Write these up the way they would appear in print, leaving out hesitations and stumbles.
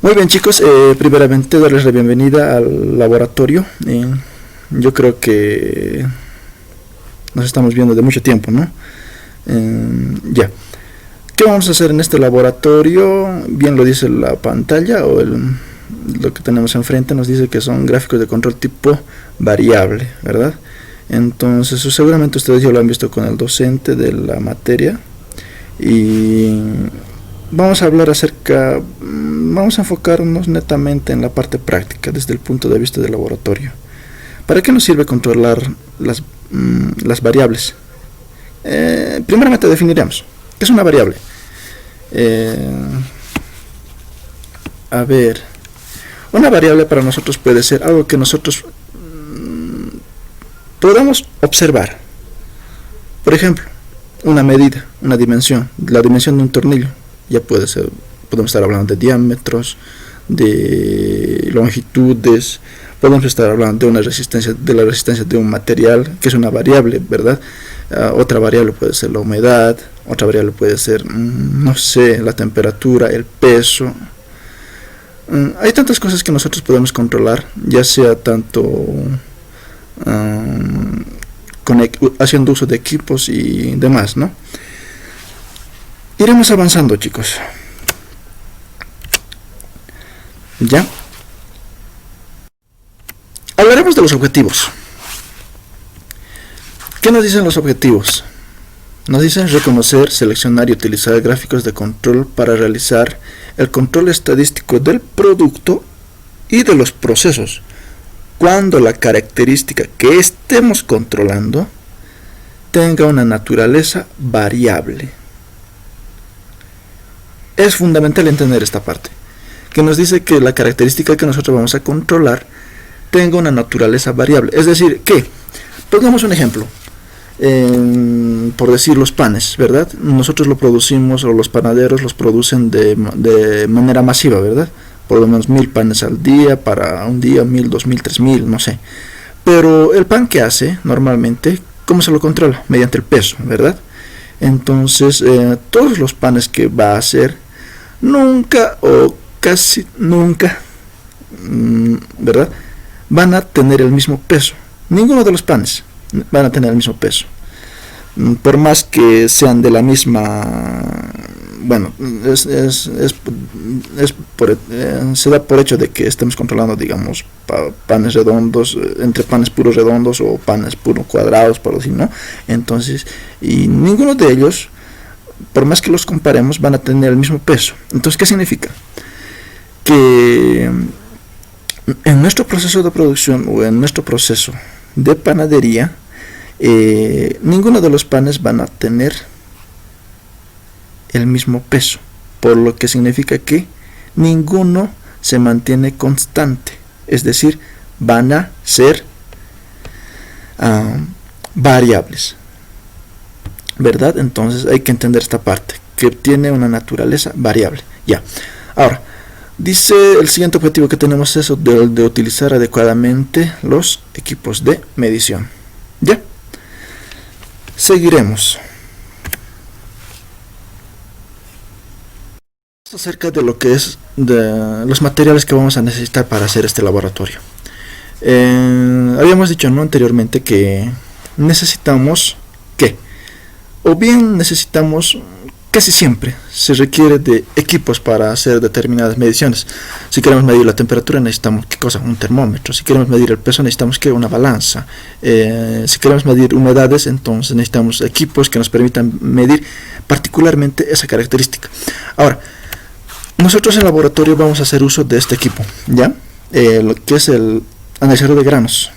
Muy bien, chicos, primeramente darles la bienvenida al laboratorio. Yo creo que nos estamos viendo de mucho tiempo, ¿no? Ya. ¿Qué vamos a hacer en este laboratorio? Bien lo dice la pantalla o lo que tenemos enfrente nos dice que son gráficos de control tipo variable, ¿verdad? Entonces seguramente ustedes ya lo han visto con el docente de la materia y vamos a hablar vamos a enfocarnos netamente en la parte práctica desde el punto de vista del laboratorio. ¿Para qué nos sirve controlar las variables? Primeramente definiremos ¿qué es una variable? Una variable para nosotros puede ser algo que nosotros podamos observar. Por ejemplo, una medida, una dimensión, la dimensión de un tornillo. Ya puede ser, podemos estar hablando de diámetros, de longitudes, podemos estar hablando de la resistencia de un material, que es una variable, ¿verdad? Otra variable puede ser la humedad, otra variable puede ser, no sé, la temperatura, el peso. Hay tantas cosas que nosotros podemos controlar, ya sea tanto haciendo uso de equipos y demás, ¿no? Iremos avanzando, chicos. ¿Ya? Hablaremos de los objetivos. ¿Qué nos dicen los objetivos? Nos dicen reconocer, seleccionar y utilizar gráficos de control para realizar el control estadístico del producto y de los procesos, cuando la característica que estemos controlando tenga una naturaleza variable. Es fundamental entender esta parte, que nos dice que la característica que nosotros vamos a controlar tenga una naturaleza variable. Es decir, que, pongamos un ejemplo, por decir los panes, ¿verdad? Nosotros lo producimos, o los panaderos los producen de manera masiva, ¿verdad? Por lo menos 1000 panes al día, para un día 1000, 2000, 3000, no sé. Pero el pan que hace, normalmente, ¿cómo se lo controla? Mediante el peso, ¿verdad? Entonces, todos los panes que va a hacer, nunca o casi nunca, ¿verdad?, van a tener el mismo peso. Ninguno de los panes van a tener el mismo peso, por más que sean de la misma. Bueno, se da por hecho de que estemos controlando, digamos, panes redondos, entre panes puros redondos o panes puros cuadrados, por decir, ¿no? Entonces, y ninguno de ellos, por más que los comparemos, van a tener el mismo peso. Entonces, ¿qué significa? Que en nuestro proceso de producción o en nuestro proceso de panadería, ninguno de los panes van a tener el mismo peso, por lo que significa que ninguno se mantiene constante, es decir, van a ser variables, ¿verdad? Entonces hay que entender esta parte, que tiene una naturaleza variable. Ya, ahora, dice el siguiente objetivo que tenemos es de utilizar adecuadamente los equipos de medición. Ya, seguiremos. Acerca de lo que es de los materiales que vamos a necesitar para hacer este laboratorio. Habíamos dicho, ¿no?, anteriormente que necesitamos casi siempre se requiere de equipos para hacer determinadas mediciones. Si queremos medir la temperatura, necesitamos ¿qué cosa? Un termómetro. Si queremos medir el peso, necesitamos una balanza. Si queremos medir humedades, entonces necesitamos equipos que nos permitan medir particularmente esa característica. Ahora, nosotros en el laboratorio vamos a hacer uso de este equipo, ¿ya? Lo que es el analizador de granos.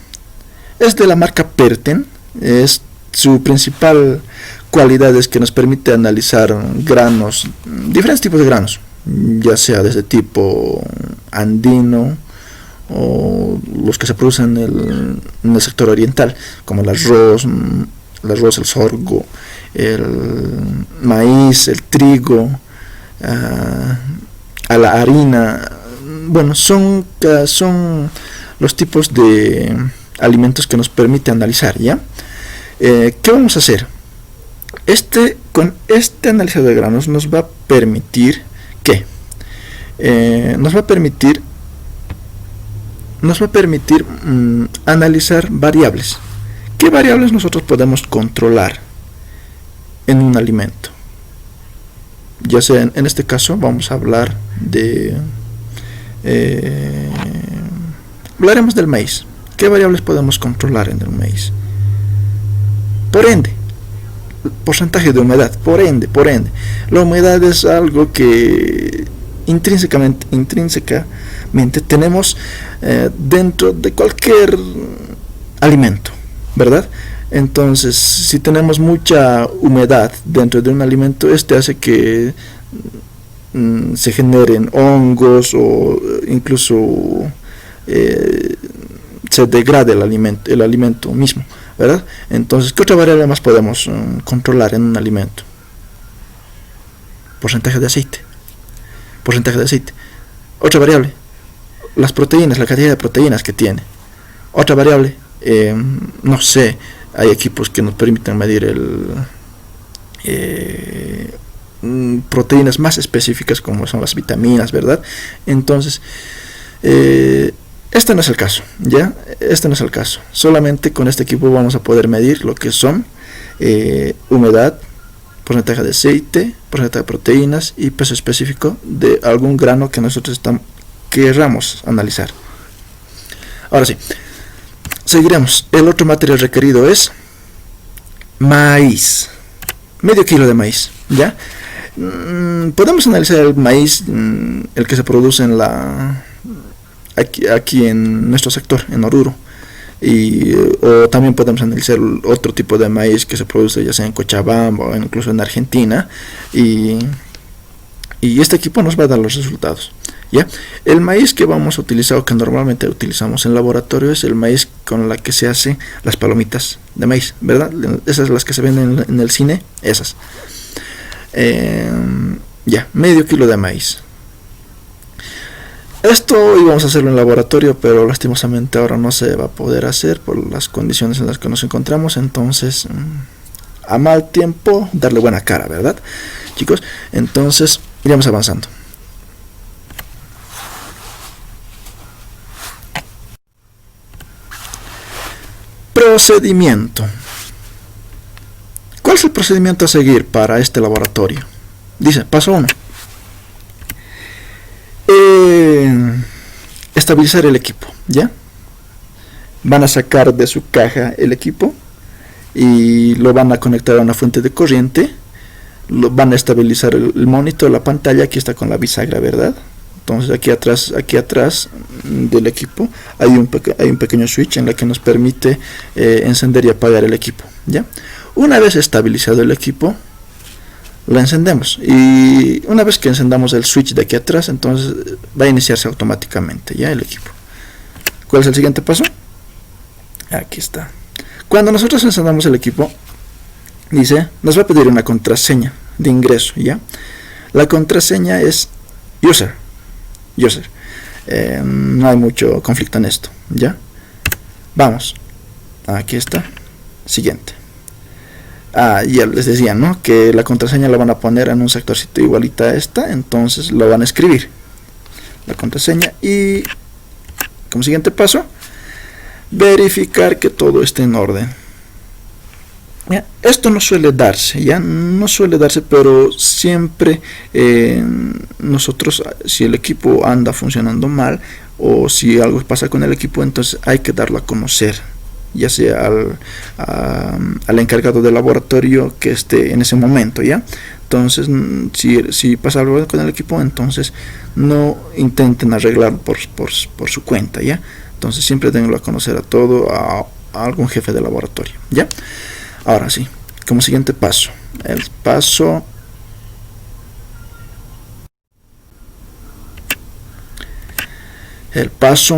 Es de la marca Perten. Su principal cualidad es que nos permite analizar granos, diferentes tipos de granos, ya sea desde tipo andino o los que se producen en el sector oriental, como el arroz, el sorgo, el maíz, el trigo, a la harina. Bueno, son los tipos de alimentos que nos permite analizar, ¿ya? ¿Qué vamos a hacer? Con este analizador de granos nos va a permitir que nos va a permitir analizar variables. ¿Qué variables nosotros podemos controlar en un alimento? Ya sea en este caso vamos a hablar de hablaremos del maíz. ¿Qué variables podemos controlar en el maíz? Por ende, porcentaje de humedad. Por ende, la humedad es algo que intrínsecamente tenemos dentro de cualquier alimento, ¿verdad? Entonces, si tenemos mucha humedad dentro de un alimento, este hace que se generen hongos o incluso se degrade el alimento mismo, ¿verdad? Entonces, ¿qué otra variable más podemos controlar en un alimento? Porcentaje de aceite. Otra variable, las proteínas, la cantidad de proteínas que tiene. Otra variable, no sé, hay equipos que nos permiten medir proteínas más específicas como son las vitaminas, ¿verdad? Entonces, este no es el caso, ¿ya? Este no es el caso. Solamente con este equipo vamos a poder medir lo que son humedad, porcentaje de aceite, porcentaje de proteínas y peso específico de algún grano que nosotros querramos analizar. Ahora sí, seguiremos. El otro material requerido es maíz. Medio kilo de maíz, ¿ya? Podemos analizar el maíz, el que se produce en aquí en nuestro sector, en Oruro. O también podemos analizar otro tipo de maíz que se produce ya sea en Cochabamba o incluso en Argentina, y este equipo nos va a dar los resultados, ¿ya? El maíz que vamos a utilizar, o que normalmente utilizamos en laboratorio, es el maíz con la que se hacen las palomitas de maíz, ¿verdad? Esas las que se venden en el cine, esas. Ya, medio kilo de maíz. Esto íbamos a hacerlo en laboratorio, pero lastimosamente ahora no se va a poder hacer por las condiciones en las que nos encontramos. Entonces, a mal tiempo, darle buena cara, ¿verdad, chicos? Entonces, iremos avanzando. Procedimiento. ¿Cuál es el procedimiento a seguir para este laboratorio? Dice, paso 1. Estabilizar el equipo, ¿ya? Van a sacar de su caja el equipo y lo van a conectar a una fuente de corriente. Van a estabilizar el monitor, la pantalla. Aquí está con la bisagra, ¿verdad? Entonces aquí atrás del equipo hay un pequeño switch en la que nos permite encender y apagar el equipo, ¿ya? Una vez estabilizado el equipo, lo encendemos, y una vez que encendamos el switch de aquí atrás, entonces va a iniciarse automáticamente ya el equipo. ¿Cuál es el siguiente paso? Aquí está. Cuando nosotros encendamos el equipo, dice, nos va a pedir una contraseña de ingreso, ¿ya? La contraseña es user. No hay mucho conflicto en esto, ¿ya? Vamos, aquí está. Siguiente. Ya les decía, ¿no? Que la contraseña la van a poner en un sectorcito igualita a esta. Entonces lo van a escribir, la contraseña, y como siguiente paso, verificar que todo esté en orden. ¿Ya? Esto no suele darse, pero siempre nosotros, si el equipo anda funcionando mal o si algo pasa con el equipo, entonces hay que darlo a conocer, ya sea al encargado del laboratorio que esté en ese momento, ¿ya? Entonces, si pasa algo con el equipo, entonces no intenten arreglarlo por su cuenta, ¿ya? Entonces siempre denlo a conocer a algún jefe de laboratorio, ¿ya? Ahora sí, como siguiente paso, el paso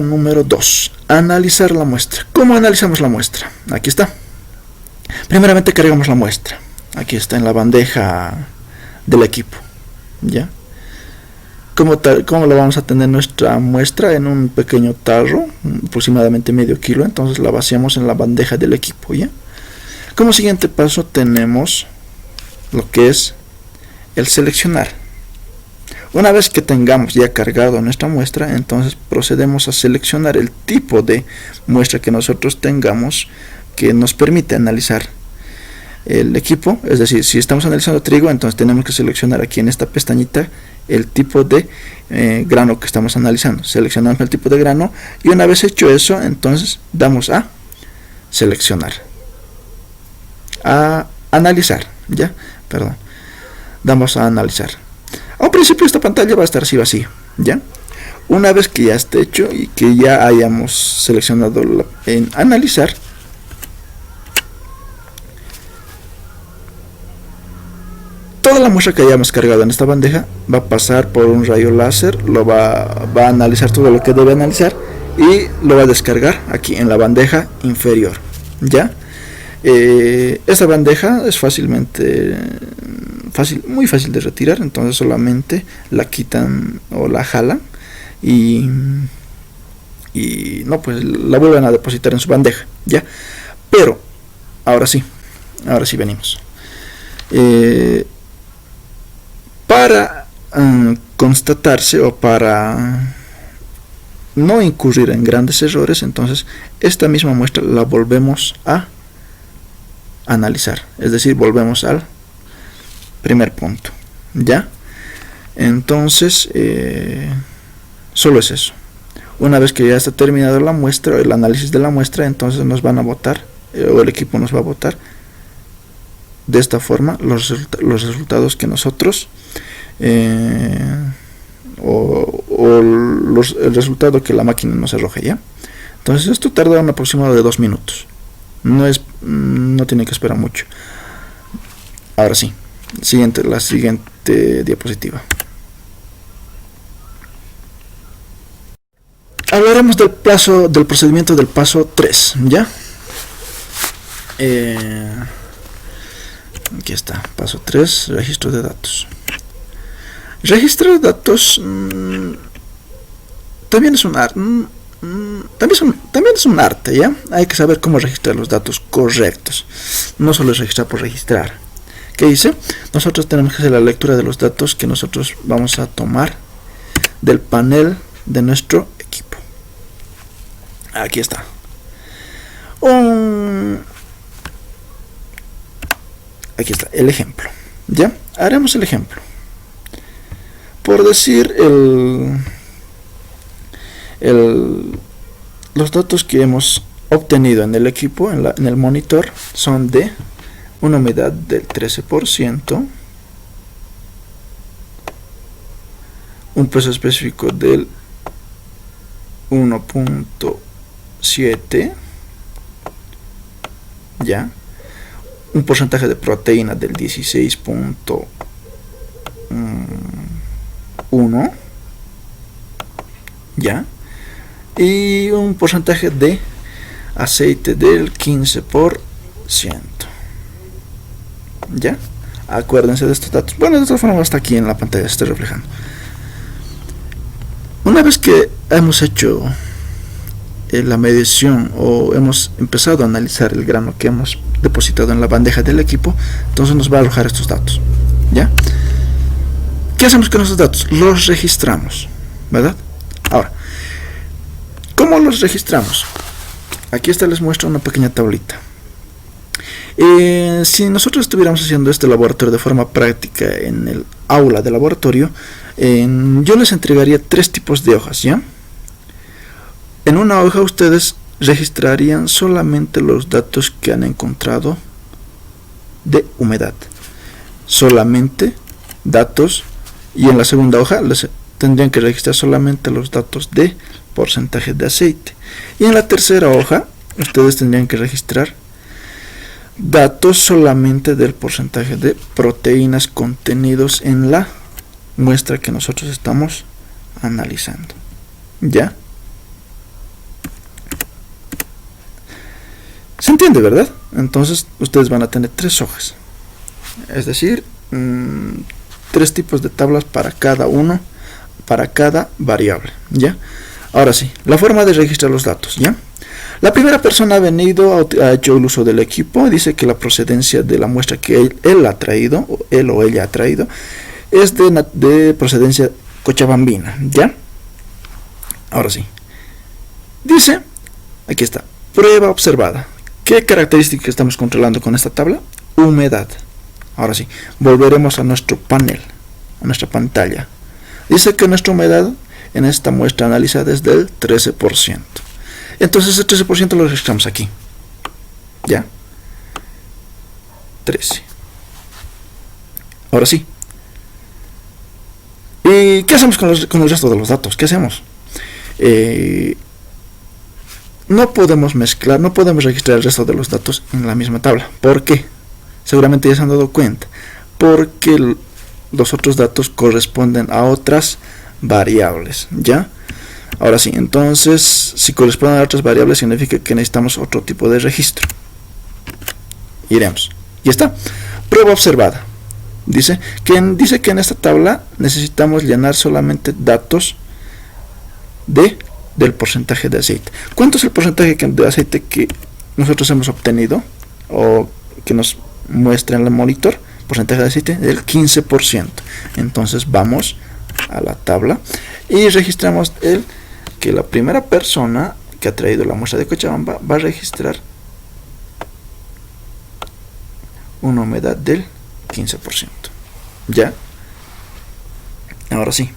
número 2, analizar la muestra. ¿Cómo analizamos la muestra? Aquí está. Primeramente cargamos la muestra. Aquí está en la bandeja del equipo, ¿ya? ¿Cómo lo vamos a tener nuestra muestra? En un pequeño tarro, aproximadamente medio kilo. Entonces la vaciamos en la bandeja del equipo, ¿ya? Como siguiente paso tenemos lo que es el seleccionar. Una vez que tengamos ya cargado nuestra muestra, entonces procedemos a seleccionar el tipo de muestra que nosotros tengamos que nos permite analizar el equipo. Es decir, si estamos analizando trigo, entonces tenemos que seleccionar aquí en esta pestañita el tipo de grano que estamos analizando. Seleccionamos el tipo de grano y una vez hecho eso, entonces damos a seleccionar, a analizar, ya, perdón, damos a analizar. Al principio esta pantalla va a estar así vacía, ya. Una vez que ya esté hecho y que ya hayamos seleccionado en analizar, toda la muestra que hayamos cargado en esta bandeja va a pasar por un rayo láser, va a analizar todo lo que debe analizar y lo va a descargar aquí en la bandeja inferior, ya. Esta bandeja es muy fácil de retirar, entonces solamente la quitan o la jalan y no, pues la vuelven a depositar en su bandeja, ya. Pero ahora sí venimos. Para constatarse o para no incurrir en grandes errores, entonces esta misma muestra la volvemos a analizar, es decir, volvemos al primer punto, ya. Entonces solo es eso. Una vez que ya está terminado la muestra, el análisis de la muestra, entonces nos van a votar, o el equipo nos va a votar de esta forma los resultados que nosotros el resultado que la máquina nos arroja, ya. Entonces esto tarda un aproximado de 2 minutos, no tiene que esperar mucho. Ahora sí, la siguiente diapositiva. Hablaremos del procedimiento del paso 3, ya. Aquí está, paso 3, registro de datos. Registrar datos también es un arte, ¿ya? Hay que saber cómo registrar los datos correctos. No solo es registrar por registrar. ¿Qué dice? Nosotros tenemos que hacer la lectura de los datos que nosotros vamos a tomar del panel de nuestro equipo. Aquí está. Aquí está el ejemplo, ¿ya? Haremos el ejemplo. Por decir, los datos que hemos obtenido en el equipo, en el monitor, son de una humedad del 13%, un peso específico del 1.7, ¿ya? Un porcentaje de proteína del 16.1, ¿ya? Y un porcentaje de aceite del 15%, ¿ya? Acuérdense de estos datos. Bueno, de esta forma está aquí en la pantalla, se está reflejando. Una vez que hemos hecho la medición o hemos empezado a analizar el grano que hemos depositado en la bandeja del equipo, entonces nos va a arrojar estos datos, ¿ya? ¿Qué hacemos con estos datos? Los registramos, ¿verdad? Ahora, ¿cómo los registramos? Aquí les muestro una pequeña tablita. Si nosotros estuviéramos haciendo este laboratorio de forma práctica en el aula de laboratorio, yo les entregaría 3 tipos de hojas, ¿ya? En una hoja ustedes registrarían solamente los datos que han encontrado de humedad, solamente datos, y en la segunda hoja les tendrían que registrar solamente los datos de porcentaje de aceite, y en la tercera hoja ustedes tendrían que registrar datos solamente del porcentaje de proteínas contenidos en la muestra que nosotros estamos analizando, ¿ya? ¿Se entiende, verdad? Entonces ustedes van a tener 3 hojas, es decir, 3 tipos de tablas para cada uno, para cada variable, ¿ya? Ahora sí, la forma de registrar los datos, ¿ya? La primera persona ha venido, ha hecho el uso del equipo, dice que la procedencia de la muestra que él ha traído, o él o ella ha traído, es de procedencia cochabambina, ¿ya? Ahora sí. Dice, aquí está, prueba observada. ¿Qué característica estamos controlando con esta tabla? Humedad. Ahora sí, volveremos a nuestro panel, a nuestra pantalla. Dice que nuestra humedad en esta muestra analizada es del 13%. Entonces el 13% lo registramos aquí. ¿Ya? 13. Ahora sí. ¿Y qué hacemos con el resto de los datos? ¿Qué hacemos? No podemos mezclar, no podemos registrar el resto de los datos en la misma tabla. ¿Por qué? Seguramente ya se han dado cuenta. Porque los otros datos corresponden a otras variables, ¿ya? Ahora sí, entonces, si corresponden a otras variables, significa que necesitamos otro tipo de registro. Iremos. Y está. Prueba observada. Dice que en esta tabla necesitamos llenar solamente datos del porcentaje de aceite. ¿Cuánto es el porcentaje de aceite que nosotros hemos obtenido o que nos muestra en el monitor? Porcentaje de aceite del 15%. Entonces vamos a la tabla y registramos que la primera persona que ha traído la muestra de Cochabamba va a registrar una humedad del 15%. ¿Ya? Ahora sí.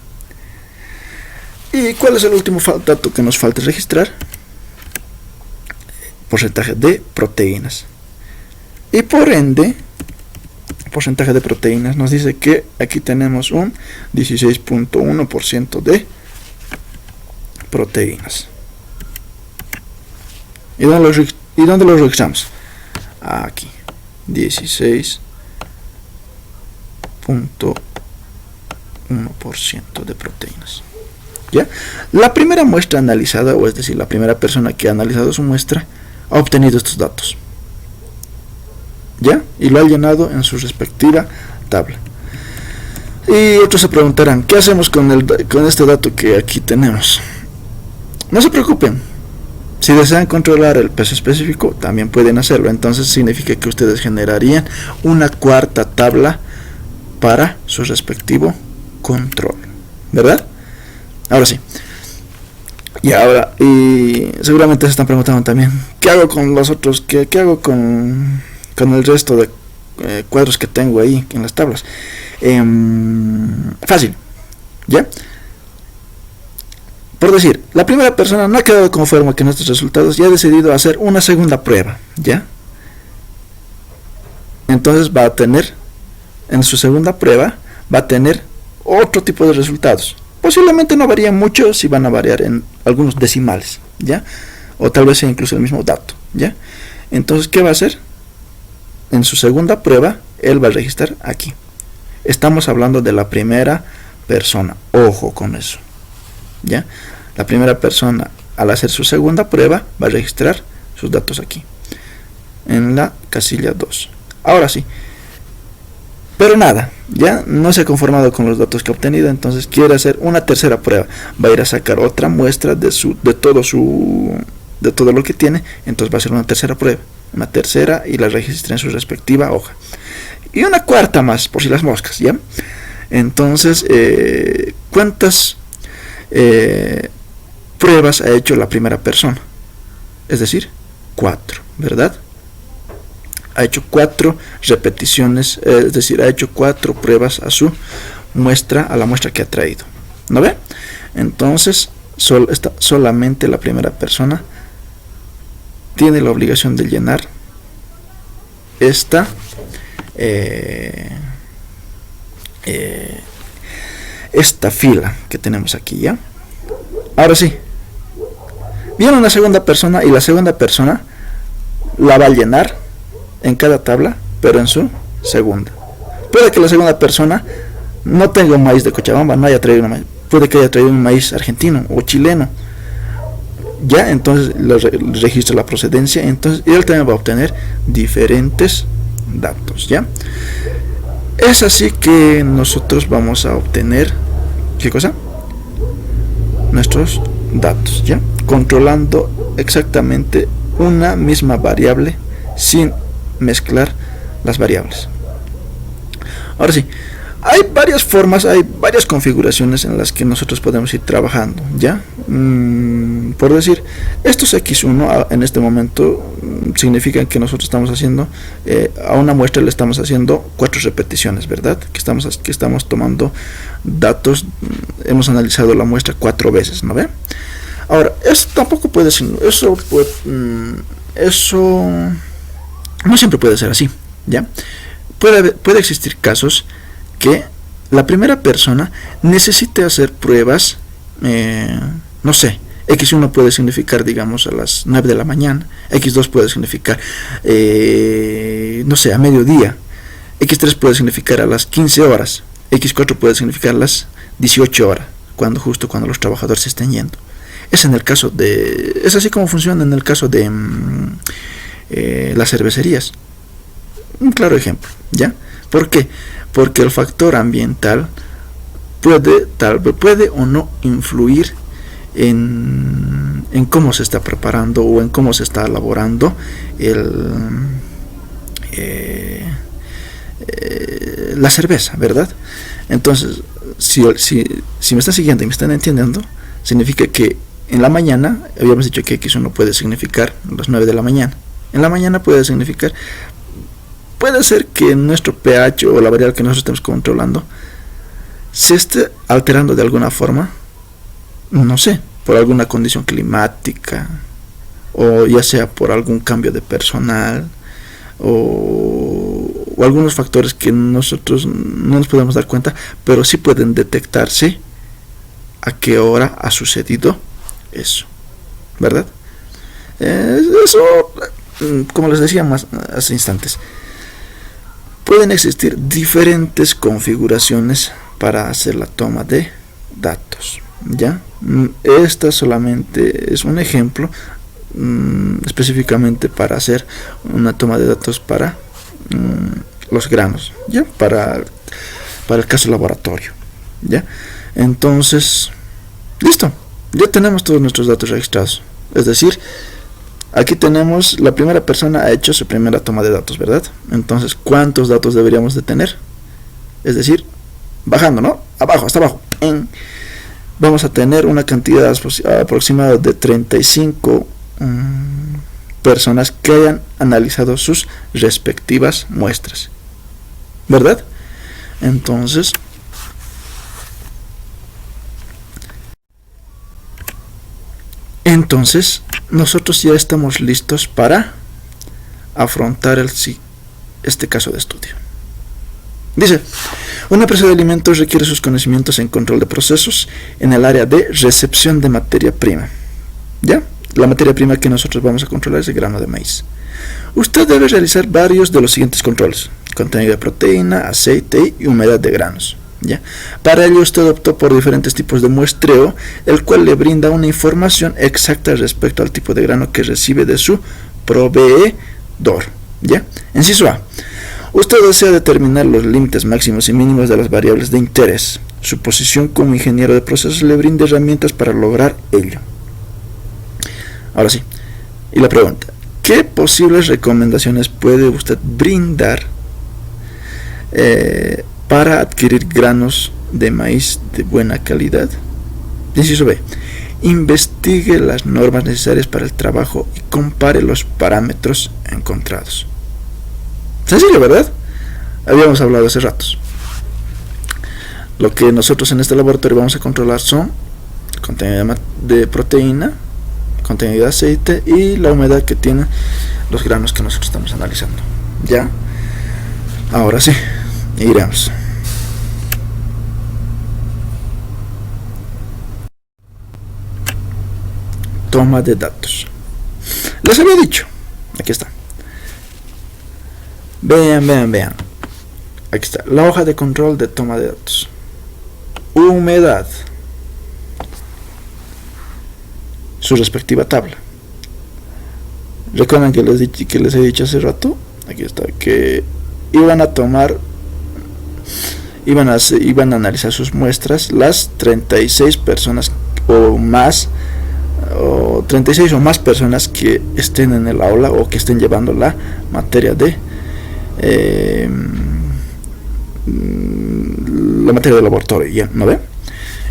¿Y cuál es el último dato que nos falta registrar? Porcentaje de proteínas. Y por ende, porcentaje de proteínas nos dice que aquí tenemos un 16.1% de proteínas. ¿Y dónde lo registramos? Aquí. 16.1% de proteínas. ¿Ya? La primera muestra analizada, o es decir, la primera persona que ha analizado su muestra, ha obtenido estos datos. ¿Ya? Y lo ha llenado en su respectiva tabla. Y otros se preguntarán, ¿qué hacemos con este dato que aquí tenemos? No se preocupen. Si desean controlar el peso específico, también pueden hacerlo. Entonces significa que ustedes generarían una cuarta tabla para su respectivo control. ¿Verdad? Ahora sí. Y seguramente se están preguntando también, ¿qué hago con los otros? ¿Qué hago con el resto de cuadros que tengo ahí en las tablas? Fácil. ¿Ya? Por decir, la primera persona no ha quedado conforme con estos resultados y ha decidido hacer una segunda prueba. ¿Ya? Entonces va a tener, en su segunda prueba, va a tener otro tipo de resultados. Posiblemente no varían mucho, si van a variar en algunos decimales, ¿ya? O tal vez sea incluso el mismo dato, ¿ya? Entonces, ¿qué va a hacer? En su segunda prueba, él va a registrar aquí. Estamos hablando de la primera persona, ojo con eso, ¿ya? La primera persona, al hacer su segunda prueba, va a registrar sus datos aquí, en la casilla 2. Ahora sí. Pero nada, ya no se ha conformado con los datos que ha obtenido, entonces quiere hacer una tercera prueba. Va a ir a sacar otra muestra de todo lo que tiene, entonces va a hacer una tercera prueba, una tercera, y la registra en su respectiva hoja. Y una cuarta más, por si las moscas, ¿ya? Entonces, ¿cuántas pruebas ha hecho la primera persona? Es decir, 4, ¿verdad? Ha hecho 4 repeticiones, es decir, ha hecho 4 pruebas a su muestra, a la muestra que ha traído. ¿No ve? Entonces, solamente la primera persona tiene la obligación de llenar esta fila que tenemos aquí, ¿ya? Ahora sí, viene una segunda persona y la segunda persona la va a llenar en cada tabla, pero en su segunda. Puede que la segunda persona no tenga un maíz de Cochabamba, no haya traído un maíz, puede que haya traído un maíz argentino o chileno. Ya, entonces le registra la procedencia, entonces él también va a obtener diferentes datos, ¿ya? Es así que nosotros vamos a obtener, ¿qué cosa? Nuestros datos, ¿ya? Controlando exactamente una misma variable sin mezclar las variables. Ahora sí, Hay varias formas, hay varias configuraciones en las que nosotros podemos ir trabajando, ¿ya? Por decir, estos X1 en este momento significan que nosotros estamos haciendo, a una muestra le estamos haciendo 4 repeticiones, ¿verdad? Que estamos tomando datos, hemos analizado la muestra 4 veces, ¿no ve? Ahora, eso tampoco puede ser, eso no siempre puede ser así, ¿ya? Puede existir casos que la primera persona necesite hacer pruebas, no sé, X1 puede significar, digamos, a las 9 de la mañana, X2 puede significar, no sé, a mediodía, X3 puede significar a las 15 horas, X4 puede significar a las 18 horas, justo cuando los trabajadores se estén yendo. Es así como funciona en el caso de las cervecerías. Un claro ejemplo, ¿ya? ¿Por qué? Porque el factor ambiental puede o no influir en cómo se está preparando o en cómo se está elaborando la cerveza, ¿verdad? Entonces, si me están siguiendo y me están entendiendo, significa que en la mañana, habíamos dicho que X1 puede significar las 9 de la mañana. En la mañana puede ser que nuestro pH o la variable que nosotros estemos controlando se esté alterando de alguna forma, no sé, por alguna condición climática, o ya sea por algún cambio de personal, o algunos factores que nosotros no nos podemos dar cuenta, pero sí pueden detectarse a qué hora ha sucedido eso, ¿verdad? Eso, como les decía hace instantes, pueden existir diferentes configuraciones para hacer la toma de datos, ¿ya? Esta solamente es un ejemplo específicamente para hacer una toma de datos para los granos, ¿ya? Para el caso laboratorio, ¿ya? Entonces, listo, ya tenemos todos nuestros datos registrados. Es decir, aquí tenemos, la primera persona ha hecho su primera toma de datos, ¿verdad? Entonces, ¿cuántos datos deberíamos de tener? Es decir, bajando, ¿no? Abajo, hasta abajo. Vamos a tener una cantidad aproximada de 35 personas que hayan analizado sus respectivas muestras, ¿verdad? Entonces, nosotros ya estamos listos para afrontar este caso de estudio. Dice, una empresa de alimentos requiere sus conocimientos en control de procesos en el área de recepción de materia prima. ¿Ya? La materia prima que nosotros vamos a controlar es el grano de maíz. Usted debe realizar varios de los siguientes controles: contenido de proteína, aceite y humedad de granos. ¿Ya? Para ello usted optó por diferentes tipos de muestreo, el cual le brinda una información exacta respecto al tipo de grano que recibe de su proveedor. ¿Ya? Inciso A. Usted desea determinar los límites máximos y mínimos de las variables de interés. Su posición como ingeniero de procesos le brinda herramientas para lograr ello. Ahora sí, y la pregunta: ¿qué posibles recomendaciones puede usted brindar para adquirir granos de maíz de buena calidad? Inciso B. Investigue las normas necesarias para el trabajo y compare los parámetros encontrados. Sencillo, ¿verdad? Habíamos hablado hace ratos. Lo que nosotros en este laboratorio vamos a controlar son contenido de proteína, contenido de aceite y la humedad que tienen los granos que nosotros estamos analizando. ¿Ya? Ahora sí, iremos. Toma de datos. Les había dicho, aquí está. Vean. Aquí está, la hoja de control de toma de datos. Humedad. Su respectiva tabla. ¿Recuerdan que les he dicho hace rato? Aquí está, que iban a analizar sus muestras las 36 personas o más, o 36 o más personas que estén en el aula o que estén llevando la materia de la materia de laboratorio, ¿ya? ¿No ve?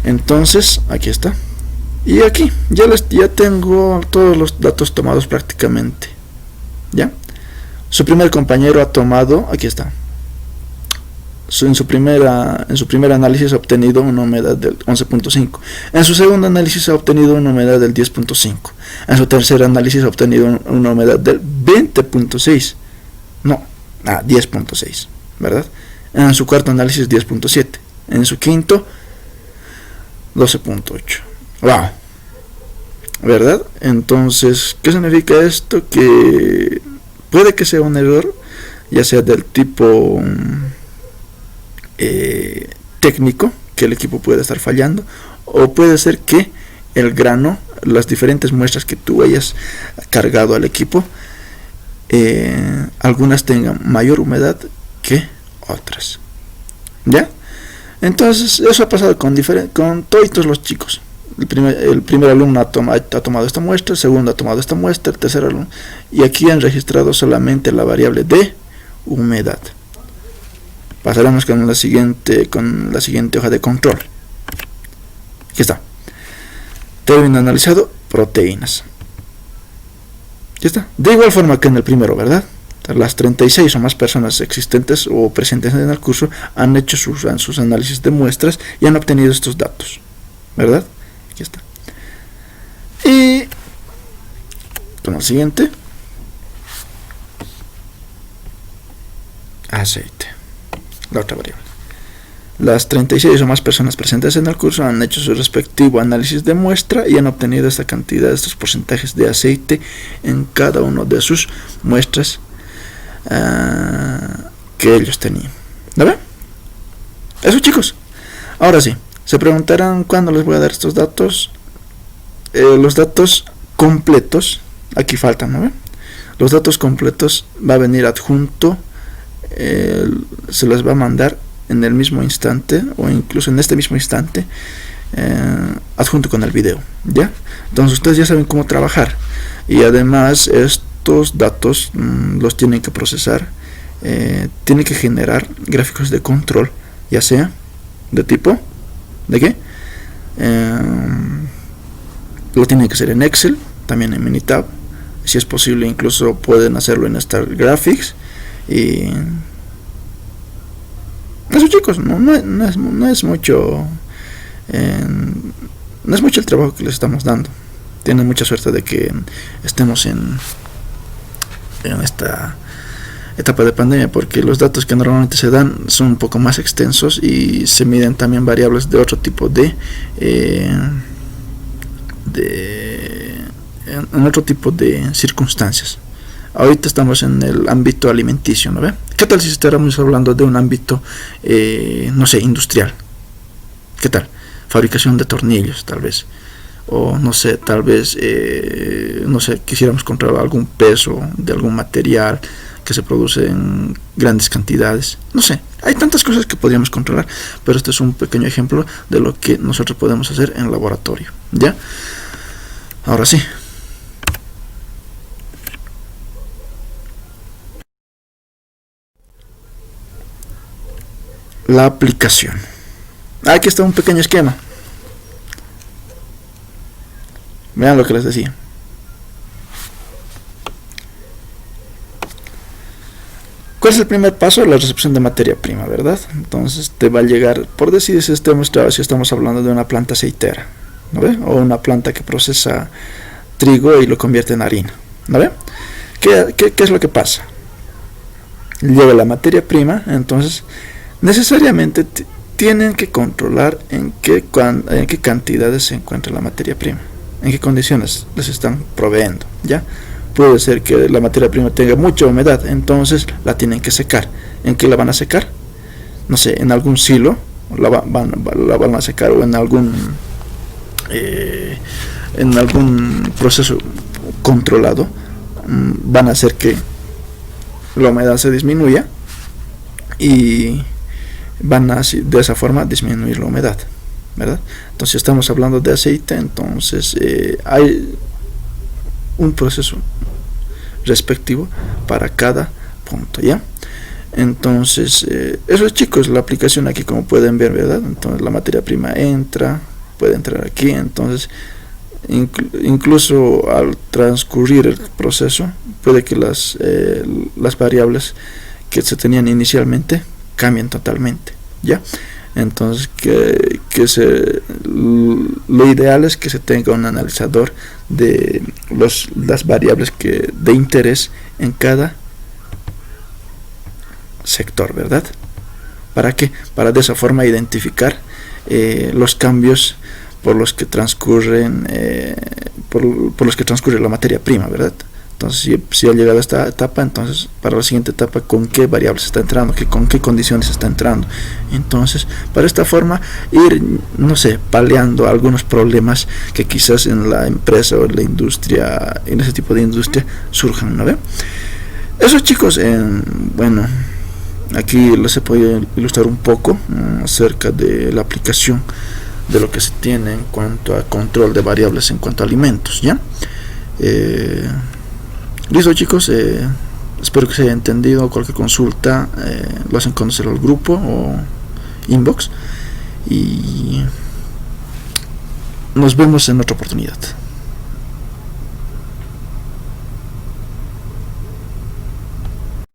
Entonces, aquí está. Y aquí, ya tengo todos los datos tomados prácticamente, ¿ya? Su primer compañero ha tomado, aquí está. En su primer análisis ha obtenido una humedad del 11.5. En su segundo análisis ha obtenido una humedad del 10.5. En su tercer análisis ha obtenido una humedad del 20.6. No, 10.6, ¿verdad? En su cuarto análisis 10.7. En su quinto 12.8. Wow. ¿Verdad? Entonces, ¿qué significa esto? Que puede que sea un error, ya sea del tipo técnico, que el equipo puede estar fallando, o puede ser que el grano, las diferentes muestras que tú hayas cargado al equipo, algunas tengan mayor humedad que otras, ¿ya? Entonces eso ha pasado con todos los chicos. El primer alumno ha tomado esta muestra, el segundo ha tomado esta muestra, el tercer alumno, y aquí han registrado solamente la variable de humedad. Pasaremos con la siguiente hoja de control. Aquí está. Término analizado, proteínas. Ya está. De igual forma que en el primero, ¿verdad? Las 36 o más personas existentes o presentes en el curso han hecho sus análisis de muestras y han obtenido estos datos, ¿verdad? Aquí está. Y con el siguiente, aceite, la otra variable. Las 36 o más personas presentes en el curso han hecho su respectivo análisis de muestra y han obtenido esta cantidad, estos porcentajes de aceite en cada una de sus muestras que ellos tenían. ¿No ven? Eso, chicos. Ahora sí, se preguntarán cuándo les voy a dar estos datos. Los datos completos, aquí faltan, ¿no ven? Los datos completos va a venir adjunto, se les va a mandar en el mismo instante o incluso en este mismo instante, adjunto con el video, ¿ya? Entonces ustedes ya saben cómo trabajar, y además estos datos los tienen que procesar, tienen que generar gráficos de control, ya sea de tipo, ¿de qué? Lo tienen que hacer en Excel, también en Minitab, si es posible incluso pueden hacerlo en Star Graphics. Y eso, chicos, no es mucho no es mucho el trabajo que les estamos dando. Tienen mucha suerte de que estemos en esta etapa de pandemia, porque los datos que normalmente se dan son un poco más extensos y se miden también variables de otro tipo en otro tipo de circunstancias. Ahorita estamos en el ámbito alimenticio, ¿no ve? ¿Qué tal si estuviéramos hablando de un ámbito, no sé, industrial? ¿Qué tal? Fabricación de tornillos, tal vez. O no sé, tal vez, no sé, quisiéramos controlar algún peso de algún material que se produce en grandes cantidades. No sé, hay tantas cosas que podríamos controlar, pero este es un pequeño ejemplo de lo que nosotros podemos hacer en el laboratorio, ¿ya? Ahora sí. La aplicación. Aquí está un pequeño esquema. Vean lo que les decía. ¿Cuál es el primer paso? La recepción de materia prima, ¿verdad? Entonces te va a llegar, por decir, si estamos hablando de una planta aceitera, ¿no ve? O una planta que procesa trigo y lo convierte en harina, ¿no ve? ¿Qué es lo que pasa? Llega la materia prima, entonces necesariamente tienen que controlar en qué cantidades se encuentra la materia prima, en qué condiciones les están proveyendo, ¿ya? Puede ser que la materia prima tenga mucha humedad, entonces la tienen que secar. ¿En qué la van a secar? No sé, en algún silo la van a secar, o en algún proceso controlado van a hacer que la humedad se disminuya y van a de esa forma disminuir la humedad, ¿verdad? Entonces, si estamos hablando de aceite, entonces hay un proceso respectivo para cada punto, ¿ya? Entonces, eso es, chicos, la aplicación aquí como pueden ver, ¿verdad? Entonces la materia prima puede entrar aquí. Entonces incluso al transcurrir el proceso puede que las variables que se tenían inicialmente cambien totalmente, ¿ya? Entonces lo ideal es que se tenga un analizador de las variables de interés en cada sector, ¿verdad? ¿Para qué? Para de esa forma identificar los cambios por los que transcurren por los que transcurre la materia prima, ¿verdad? Entonces, si ha llegado a esta etapa, entonces para la siguiente etapa, con qué variables está entrando, con qué condiciones está entrando. Entonces, para esta forma, ir, no sé, paliando algunos problemas que quizás en la empresa o en la industria, en ese tipo de industria, surjan, ¿no ve? Eso, chicos, bueno, aquí les he podido ilustrar un poco acerca de la aplicación de lo que se tiene en cuanto a control de variables en cuanto a alimentos, ¿ya? Listo, chicos, espero que se haya entendido. Cualquier consulta lo hacen conocer al grupo o inbox, y nos vemos en otra oportunidad.